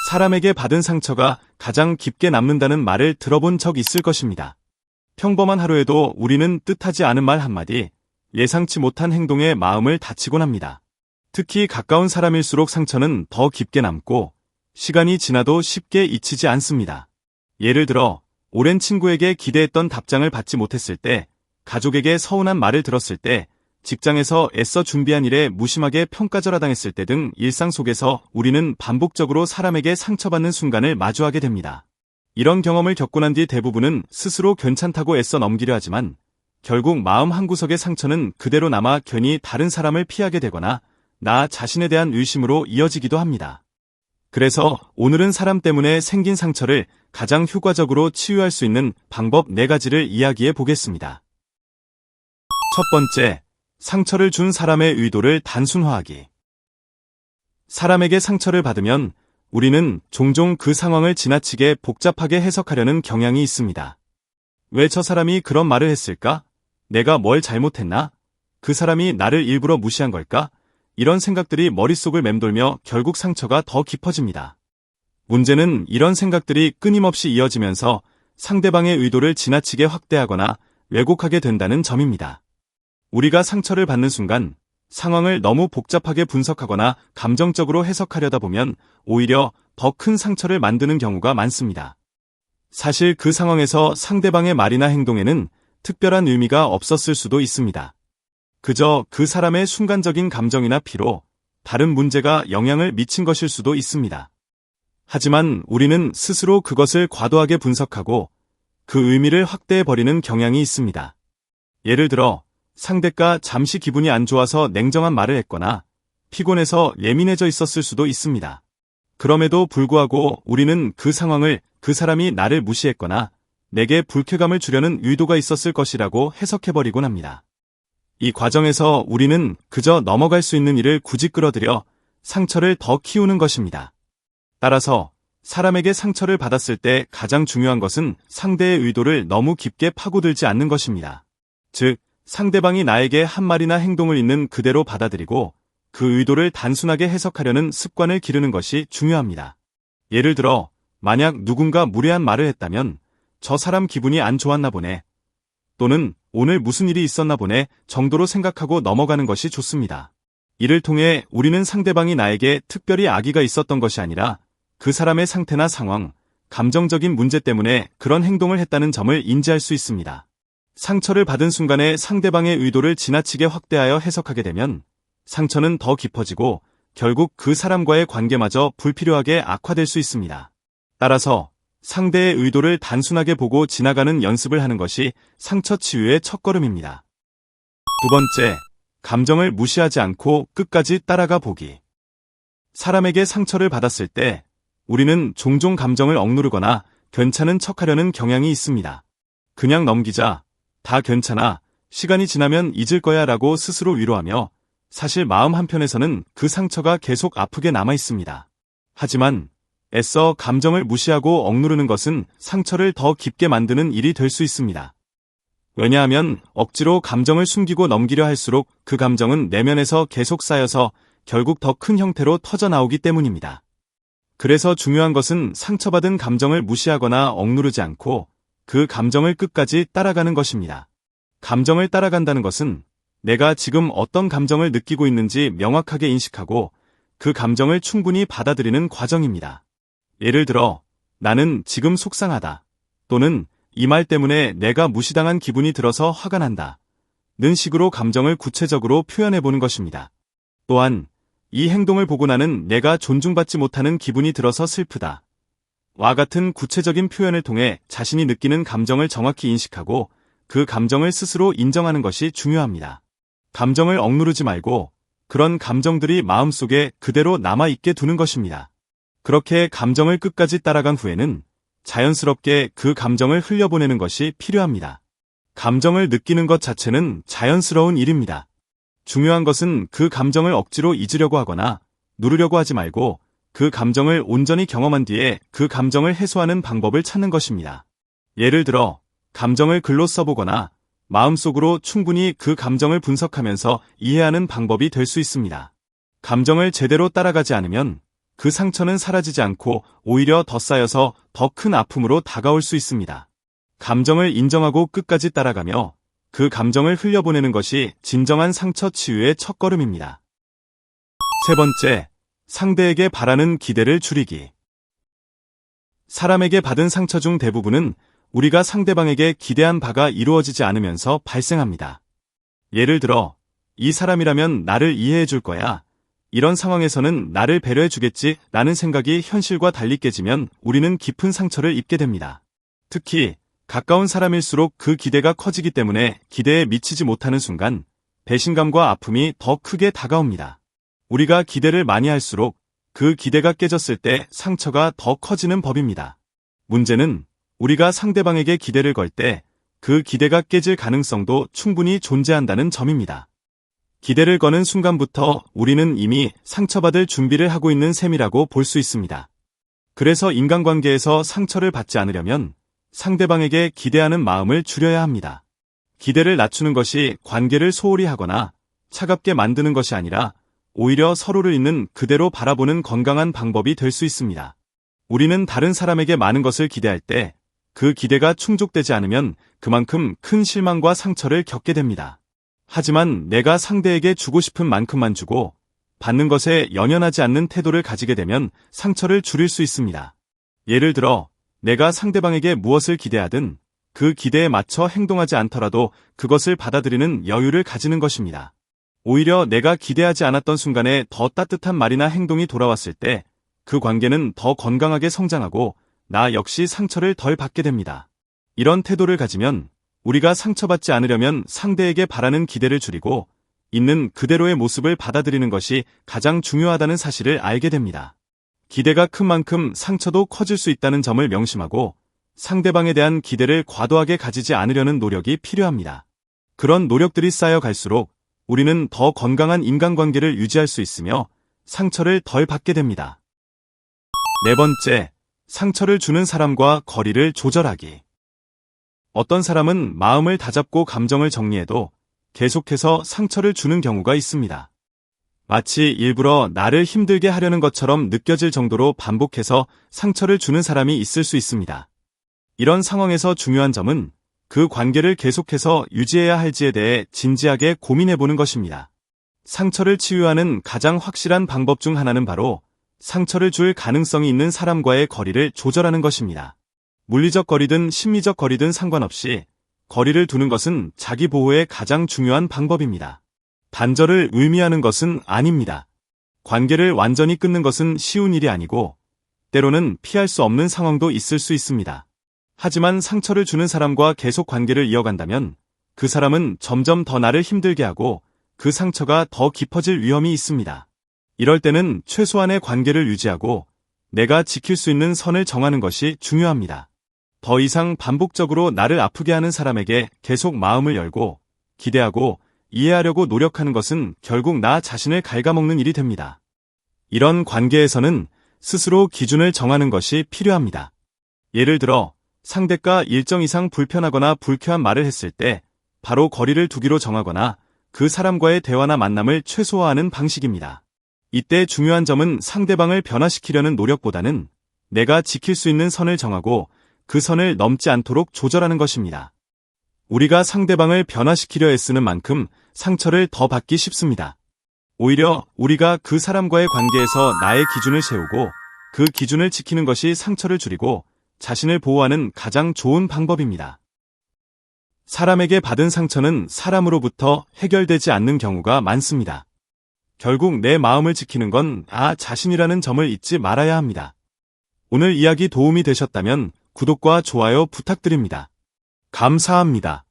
사람에게 받은 상처가 가장 깊게 남는다는 말을 들어본 적 있을 것입니다. 평범한 하루에도 우리는 뜻하지 않은 말 한마디, 예상치 못한 행동에 마음을 다치곤 합니다. 특히 가까운 사람일수록 상처는 더 깊게 남고 시간이 지나도 쉽게 잊히지 않습니다. 예를 들어 오랜 친구에게 기대했던 답장을 받지 못했을 때, 가족에게 서운한 말을 들었을 때, 직장에서 애써 준비한 일에 무심하게 평가절하당했을 때 등 일상 속에서 우리는 반복적으로 사람에게 상처받는 순간을 마주하게 됩니다. 이런 경험을 겪고 난 뒤 대부분은 스스로 괜찮다고 애써 넘기려 하지만 결국 마음 한구석의 상처는 그대로 남아 괜히 다른 사람을 피하게 되거나 나 자신에 대한 의심으로 이어지기도 합니다. 그래서 오늘은 사람 때문에 생긴 상처를 가장 효과적으로 치유할 수 있는 방법 4가지를 이야기해 보겠습니다. 첫 번째, 상처를 준 사람의 의도를 단순화하기. 사람에게 상처를 받으면 우리는 종종 그 상황을 지나치게 복잡하게 해석하려는 경향이 있습니다. 왜 저 사람이 그런 말을 했을까? 내가 뭘 잘못했나? 그 사람이 나를 일부러 무시한 걸까? 이런 생각들이 머릿속을 맴돌며 결국 상처가 더 깊어집니다. 문제는 이런 생각들이 끊임없이 이어지면서 상대방의 의도를 지나치게 확대하거나 왜곡하게 된다는 점입니다. 우리가 상처를 받는 순간 상황을 너무 복잡하게 분석하거나 감정적으로 해석하려다 보면 오히려 더 큰 상처를 만드는 경우가 많습니다. 사실 그 상황에서 상대방의 말이나 행동에는 특별한 의미가 없었을 수도 있습니다. 그저 그 사람의 순간적인 감정이나 피로 다른 문제가 영향을 미친 것일 수도 있습니다. 하지만 우리는 스스로 그것을 과도하게 분석하고 그 의미를 확대해버리는 경향이 있습니다. 예를 들어 상대가 잠시 기분이 안 좋아서 냉정한 말을 했거나 피곤해서 예민해져 있었을 수도 있습니다. 그럼에도 불구하고 우리는 그 상황을 그 사람이 나를 무시했거나 내게 불쾌감을 주려는 의도가 있었을 것이라고 해석해버리곤 합니다. 이 과정에서 우리는 그저 넘어갈 수 있는 일을 굳이 끌어들여 상처를 더 키우는 것입니다. 따라서 사람에게 상처를 받았을 때 가장 중요한 것은 상대의 의도를 너무 깊게 파고들지 않는 것입니다. 즉, 상대방이 나에게 한 말이나 행동을 있는 그대로 받아들이고 그 의도를 단순하게 해석하려는 습관을 기르는 것이 중요합니다. 예를 들어, 만약 누군가 무례한 말을 했다면 저 사람 기분이 안 좋았나 보네. 또는 오늘 무슨 일이 있었나 보네 정도로 생각하고 넘어가는 것이 좋습니다. 이를 통해 우리는 상대방이 나에게 특별히 악의가 있었던 것이 아니라 그 사람의 상태나 상황, 감정적인 문제 때문에 그런 행동을 했다는 점을 인지할 수 있습니다. 상처를 받은 순간에 상대방의 의도를 지나치게 확대하여 해석하게 되면 상처는 더 깊어지고 결국 그 사람과의 관계마저 불필요하게 악화될 수 있습니다. 따라서 상대의 의도를 단순하게 보고 지나가는 연습을 하는 것이 상처 치유의 첫걸음입니다. 두 번째, 감정을 무시하지 않고 끝까지 따라가 보기. 사람에게 상처를 받았을 때 우리는 종종 감정을 억누르거나 괜찮은 척하려는 경향이 있습니다. 그냥 넘기자, 다 괜찮아, 시간이 지나면 잊을 거야 라고 스스로 위로하며 사실 마음 한편에서는 그 상처가 계속 아프게 남아 있습니다. 하지만 애써 감정을 무시하고 억누르는 것은 상처를 더 깊게 만드는 일이 될 수 있습니다. 왜냐하면 억지로 감정을 숨기고 넘기려 할수록 그 감정은 내면에서 계속 쌓여서 결국 더 큰 형태로 터져나오기 때문입니다. 그래서 중요한 것은 상처받은 감정을 무시하거나 억누르지 않고 그 감정을 끝까지 따라가는 것입니다. 감정을 따라간다는 것은 내가 지금 어떤 감정을 느끼고 있는지 명확하게 인식하고 그 감정을 충분히 받아들이는 과정입니다. 예를 들어, 나는 지금 속상하다. 또는 이 말 때문에 내가 무시당한 기분이 들어서 화가 난다. 는 식으로 감정을 구체적으로 표현해보는 것입니다. 또한 이 행동을 보고 나는 내가 존중받지 못하는 기분이 들어서 슬프다. 와 같은 구체적인 표현을 통해 자신이 느끼는 감정을 정확히 인식하고 그 감정을 스스로 인정하는 것이 중요합니다. 감정을 억누르지 말고 그런 감정들이 마음속에 그대로 남아있게 두는 것입니다. 그렇게 감정을 끝까지 따라간 후에는 자연스럽게 그 감정을 흘려보내는 것이 필요합니다. 감정을 느끼는 것 자체는 자연스러운 일입니다. 중요한 것은 그 감정을 억지로 잊으려고 하거나 누르려고 하지 말고 그 감정을 온전히 경험한 뒤에 그 감정을 해소하는 방법을 찾는 것입니다. 예를 들어 감정을 글로 써보거나 마음속으로 충분히 그 감정을 분석하면서 이해하는 방법이 될 수 있습니다. 감정을 제대로 따라가지 않으면 그 상처는 사라지지 않고 오히려 더 쌓여서 더 큰 아픔으로 다가올 수 있습니다. 감정을 인정하고 끝까지 따라가며 그 감정을 흘려보내는 것이 진정한 상처 치유의 첫걸음입니다. 세 번째, 상대에게 바라는 기대를 줄이기. 사람에게 받은 상처 중 대부분은 우리가 상대방에게 기대한 바가 이루어지지 않으면서 발생합니다. 예를 들어, 이 사람이라면 나를 이해해 줄 거야. 이런 상황에서는 나를 배려해 주겠지 라는 생각이 현실과 달리 깨지면 우리는 깊은 상처를 입게 됩니다. 특히 가까운 사람일수록 그 기대가 커지기 때문에 기대에 미치지 못하는 순간 배신감과 아픔이 더 크게 다가옵니다. 우리가 기대를 많이 할수록 그 기대가 깨졌을 때 상처가 더 커지는 법입니다. 문제는 우리가 상대방에게 기대를 걸 때 그 기대가 깨질 가능성도 충분히 존재한다는 점입니다. 기대를 거는 순간부터 우리는 이미 상처받을 준비를 하고 있는 셈이라고 볼 수 있습니다. 그래서 인간관계에서 상처를 받지 않으려면 상대방에게 기대하는 마음을 줄여야 합니다. 기대를 낮추는 것이 관계를 소홀히 하거나 차갑게 만드는 것이 아니라 오히려 서로를 있는 그대로 바라보는 건강한 방법이 될 수 있습니다. 우리는 다른 사람에게 많은 것을 기대할 때 그 기대가 충족되지 않으면 그만큼 큰 실망과 상처를 겪게 됩니다. 하지만 내가 상대에게 주고 싶은 만큼만 주고 받는 것에 연연하지 않는 태도를 가지게 되면 상처를 줄일 수 있습니다. 예를 들어 내가 상대방에게 무엇을 기대하든 그 기대에 맞춰 행동하지 않더라도 그것을 받아들이는 여유를 가지는 것입니다. 오히려 내가 기대하지 않았던 순간에 더 따뜻한 말이나 행동이 돌아왔을 때 그 관계는 더 건강하게 성장하고 나 역시 상처를 덜 받게 됩니다. 이런 태도를 가지면 우리가 상처받지 않으려면 상대에게 바라는 기대를 줄이고 있는 그대로의 모습을 받아들이는 것이 가장 중요하다는 사실을 알게 됩니다. 기대가 큰 만큼 상처도 커질 수 있다는 점을 명심하고 상대방에 대한 기대를 과도하게 가지지 않으려는 노력이 필요합니다. 그런 노력들이 쌓여 갈수록 우리는 더 건강한 인간관계를 유지할 수 있으며 상처를 덜 받게 됩니다. 네 번째, 상처를 주는 사람과 거리를 조절하기. 어떤 사람은 마음을 다잡고 감정을 정리해도 계속해서 상처를 주는 경우가 있습니다. 마치 일부러 나를 힘들게 하려는 것처럼 느껴질 정도로 반복해서 상처를 주는 사람이 있을 수 있습니다. 이런 상황에서 중요한 점은 그 관계를 계속해서 유지해야 할지에 대해 진지하게 고민해보는 것입니다. 상처를 치유하는 가장 확실한 방법 중 하나는 바로 상처를 줄 가능성이 있는 사람과의 거리를 조절하는 것입니다. 물리적 거리든 심리적 거리든 상관없이 거리를 두는 것은 자기 보호의 가장 중요한 방법입니다. 단절을 의미하는 것은 아닙니다. 관계를 완전히 끊는 것은 쉬운 일이 아니고 때로는 피할 수 없는 상황도 있을 수 있습니다. 하지만 상처를 주는 사람과 계속 관계를 이어간다면 그 사람은 점점 더 나를 힘들게 하고 그 상처가 더 깊어질 위험이 있습니다. 이럴 때는 최소한의 관계를 유지하고 내가 지킬 수 있는 선을 정하는 것이 중요합니다. 더 이상 반복적으로 나를 아프게 하는 사람에게 계속 마음을 열고 기대하고 이해하려고 노력하는 것은 결국 나 자신을 갉아먹는 일이 됩니다. 이런 관계에서는 스스로 기준을 정하는 것이 필요합니다. 예를 들어 상대가 일정 이상 불편하거나 불쾌한 말을 했을 때 바로 거리를 두기로 정하거나 그 사람과의 대화나 만남을 최소화하는 방식입니다. 이때 중요한 점은 상대방을 변화시키려는 노력보다는 내가 지킬 수 있는 선을 정하고 그 선을 넘지 않도록 조절하는 것입니다. 우리가 상대방을 변화시키려 애쓰는 만큼 상처를 더 받기 쉽습니다. 오히려 우리가 그 사람과의 관계에서 나의 기준을 세우고 그 기준을 지키는 것이 상처를 줄이고 자신을 보호하는 가장 좋은 방법입니다. 사람에게 받은 상처는 사람으로부터 해결되지 않는 경우가 많습니다. 결국 내 마음을 지키는 건 나 자신이라는 점을 잊지 말아야 합니다. 오늘 이야기 도움이 되셨다면 구독과 좋아요 부탁드립니다. 감사합니다.